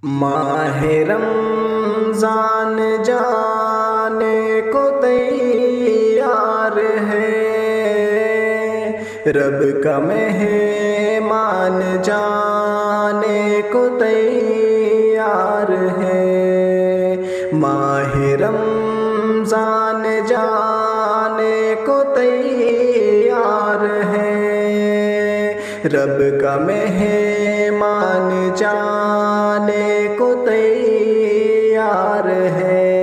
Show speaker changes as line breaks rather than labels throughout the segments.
ماہ رمضان جانے کو تیار ہے، رب کا مہمان جانے کو تیار ہے۔ ماہ رمضان جانے کو تیار ہے، رب کا مہمان جانے کو تیار ہے۔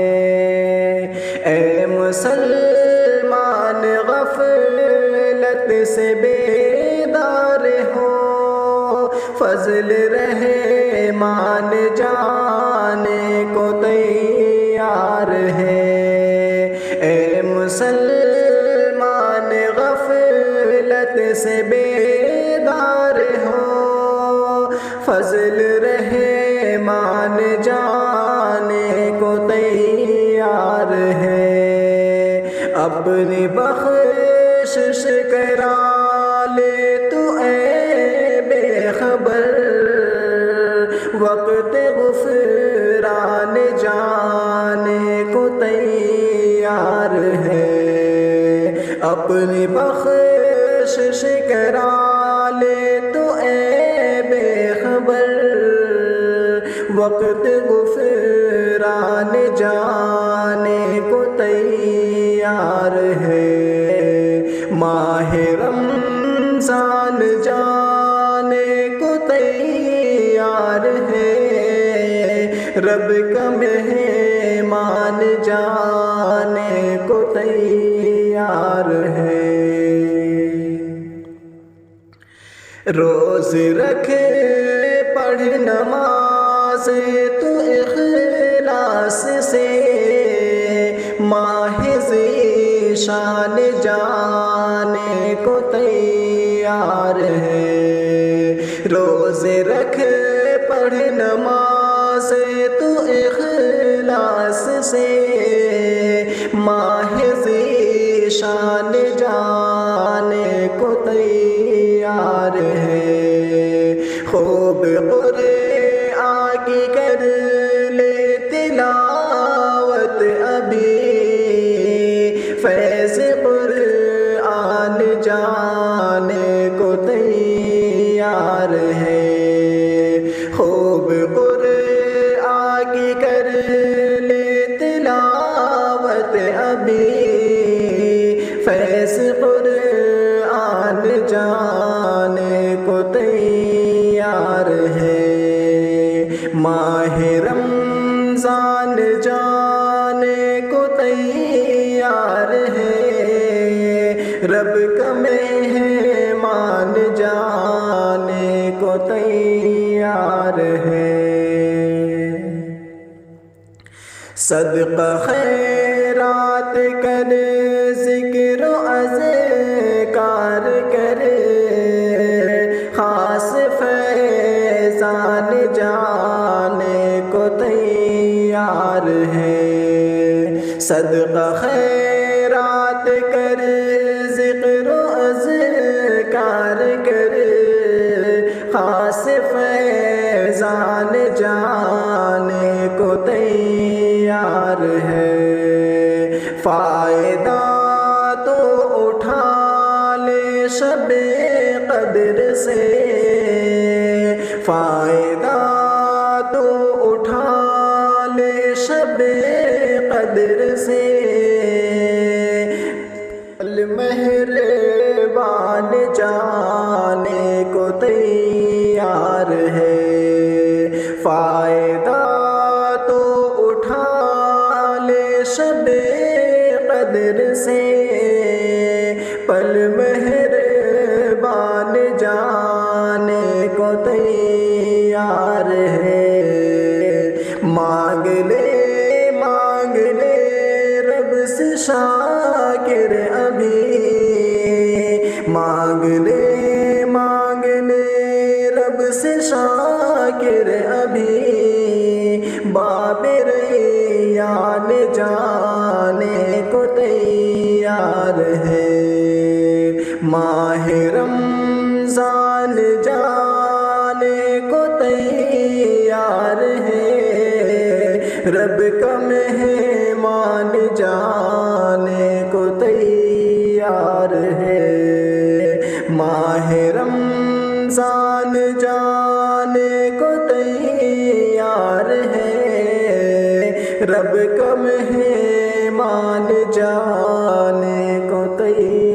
اے مسلمان غفلت سے بیدار ہو، فضل رحمان جانے کو تیار ہے۔ اے مسلمان غفلت سے بیدار ہو، فضل رحمان جانے کو تیار ہے۔ اپنی بخشش کرا لے تو اے بے خبر، وقت غفران جانے کو تیار ہے۔ اپنی بخشش کرا لے تو اے بے خبر، وقت غفران جانے کو تیار ہے۔ ماہ رمضان جانے کو تیار ہے، رب کا مہمان جانے کو تیار ہے۔ روز رکھے پڑھ نماز تو اخلاص سے، ماہ ذیشان جانے کو تیار ہے۔ روز رکھ پڑھ نماز تو اخلاص سے، ماہ ذیشان جانے کو تیار ہے۔ خوب قرآن کی کر لے تلاوت ابھی، فیض قرآن جانے کو تیار ہے۔ خوب قرآن کی کر لے تلاوت ابھی، فیض قرآن جانے کو تیار ہے۔ ماہ رمضان جانے کو تیار ہے، رب کا مہمان جانے کو تیار ہے۔ صدقہ خیرات کر، ذکر و اذکار کر، خاص فیضان جانے کو تیار ہے۔ صدقہ خیرات کر، ذکر و اذکار کر، خاص فیضان جانے کو تیار ہے۔ فائدہ تو اٹھا لے شب قدر سے، فائدہ تو اٹھا لے شب قدر سے، مہربان جانے کو تیار ہے۔ فائدہ تو اٹھا لے شب قدر سے، پل مہربان جانے کو تیار ہے۔ مانگ لے رب سے شاکر ابھی، مانگ لے رب سے شاکر ابھی، باب ریان جانے کو تیار ہے۔ ماہ رمضان جانے کو تیار ہے، رب کا مہمان جانے کو تیار ہے، ماہ رمضان جانے کو تیار ہے، رب کا مہمان جانے کو تیار